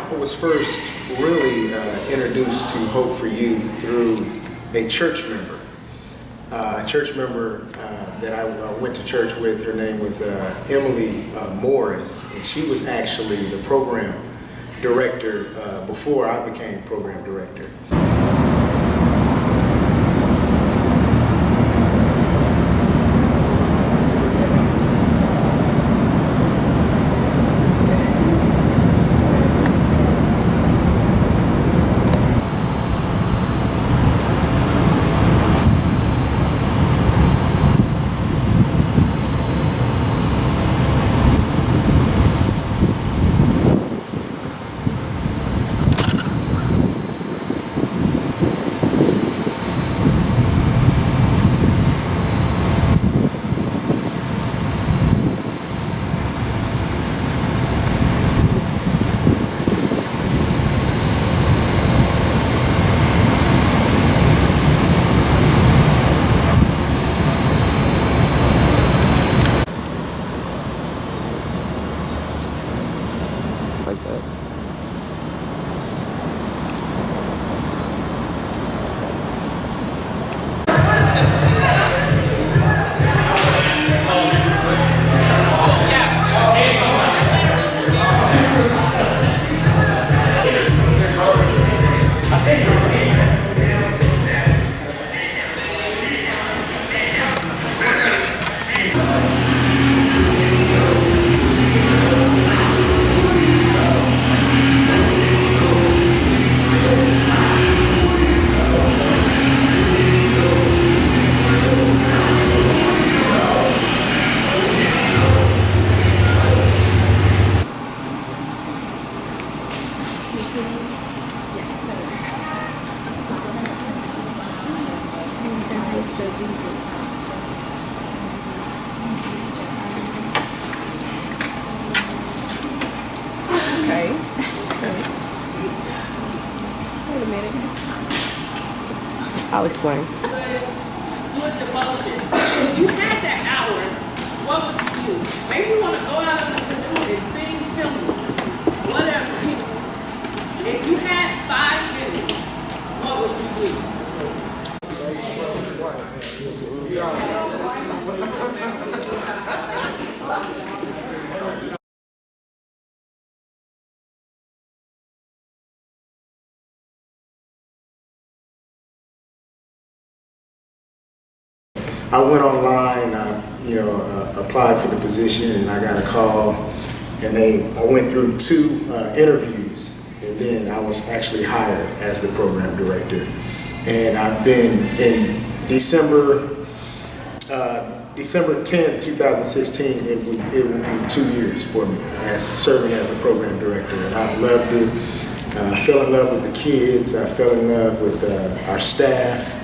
I was first really introduced to Hope for Youth through a church member. A church member that I went to church with, her name was Emily Morris, and she was actually the program director before I became program director. Like that. Okay. Wait a minute. I'll explain. With devotion. If you had that hour, what would you do? Maybe you want to go out on the canoe and sing hymns, whatever. If you had 5 minutes, what would you do? I went online, applied for the position, and I got a call, and I went through 2 interviews, and then I was actually hired as the program director. And I've been in December 10th, 2016, it will be 2 years for me as serving as the program director, and I've loved it. I fell in love with the kids, I fell in love with our staff,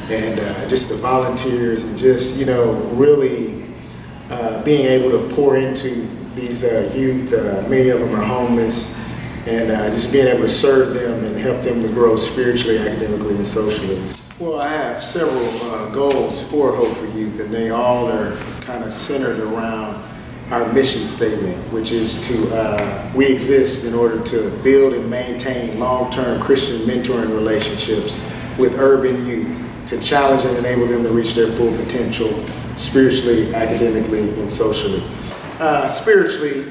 and just the volunteers, and just, really being able to pour into these youth. Many of them are homeless, and just being able to serve them and help them to grow spiritually, academically, and socially. Well, I have several goals for Hope for Youth, and they all are kind of centered around our mission statement, which is to, we exist in order to build and maintain long-term Christian mentoring relationships with urban youth, to challenge and enable them to reach their full potential spiritually, academically, and socially. Spiritually,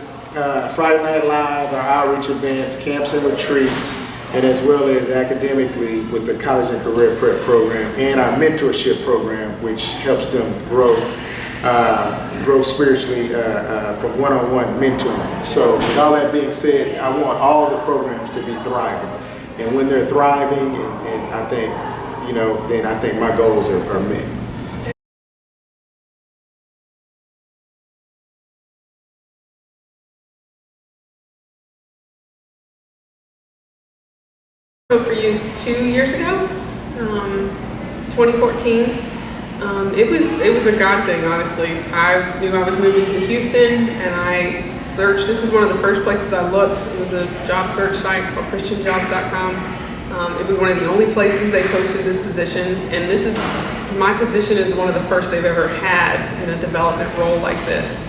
Friday Night Live, our outreach events, camps and retreats, and as well as academically with the College and Career Prep program and our mentorship program, which helps them grow spiritually from one-on-one mentoring. So with all that being said, I want all the programs to be thriving. And when they're thriving, and I think, then I think my goals are met. Hope for Youth 2 years ago, 2014. It was a God thing, honestly. I knew I was moving to Houston, and I searched. This is one of the first places I looked. It was a job search site called ChristianJobs.com. It was one of the only places they posted this position, and my position is one of the first they've ever had in a development role like this.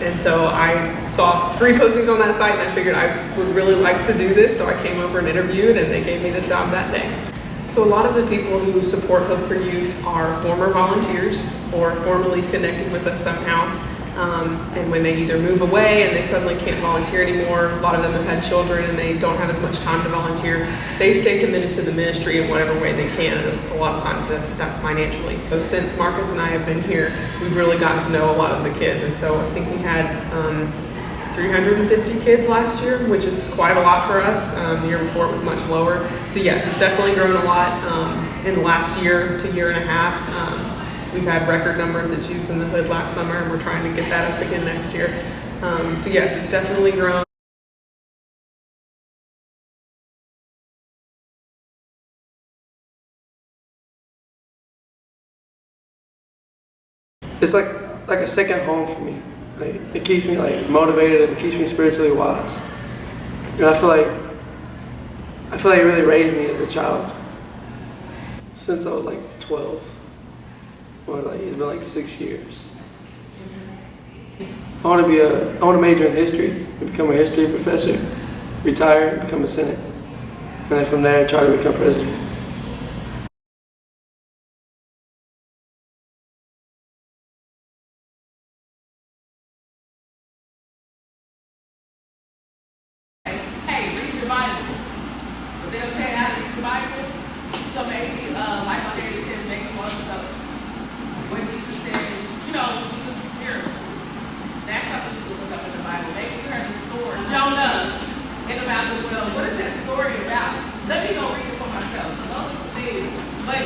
And so I saw 3 postings on that site and I figured I would really like to do this, so I came over and interviewed and they gave me the job that day. So a lot of the people who support Hope for Youth are former volunteers or formerly connected with us somehow. And when they either move away and they suddenly can't volunteer anymore, a lot of them have had children and they don't have as much time to volunteer, they stay committed to the ministry in whatever way they can, and a lot of times that's financially. So since Marcus and I have been here, we've really gotten to know a lot of the kids, and so I think we had 350 kids last year, which is quite a lot for us. The year before it was much lower. So yes, it's definitely grown a lot in the last year to year and a half. We've had record numbers at Jesus in the Hood last summer, and we're trying to get that up again next year. So yes, it's definitely grown. It's like a second home for me. Like, it keeps me like motivated and it keeps me spiritually wise. And I feel like it really raised me as a child since I was like 12. Or like it's been like 6 years. I want to major in history and become a history professor, retire, and become a senator, and then from there try to become president. Hey, read your Bible. But they don't tell you how to read the Bible. So maybe, like my daddy says, maybe you want to know what Jesus said. You know, Jesus' miracles. That's something you can look up in the Bible. Maybe you heard the story. Jonah in the mouth of the whale. What is that story about? Let me go read it for myself. So those are some things. But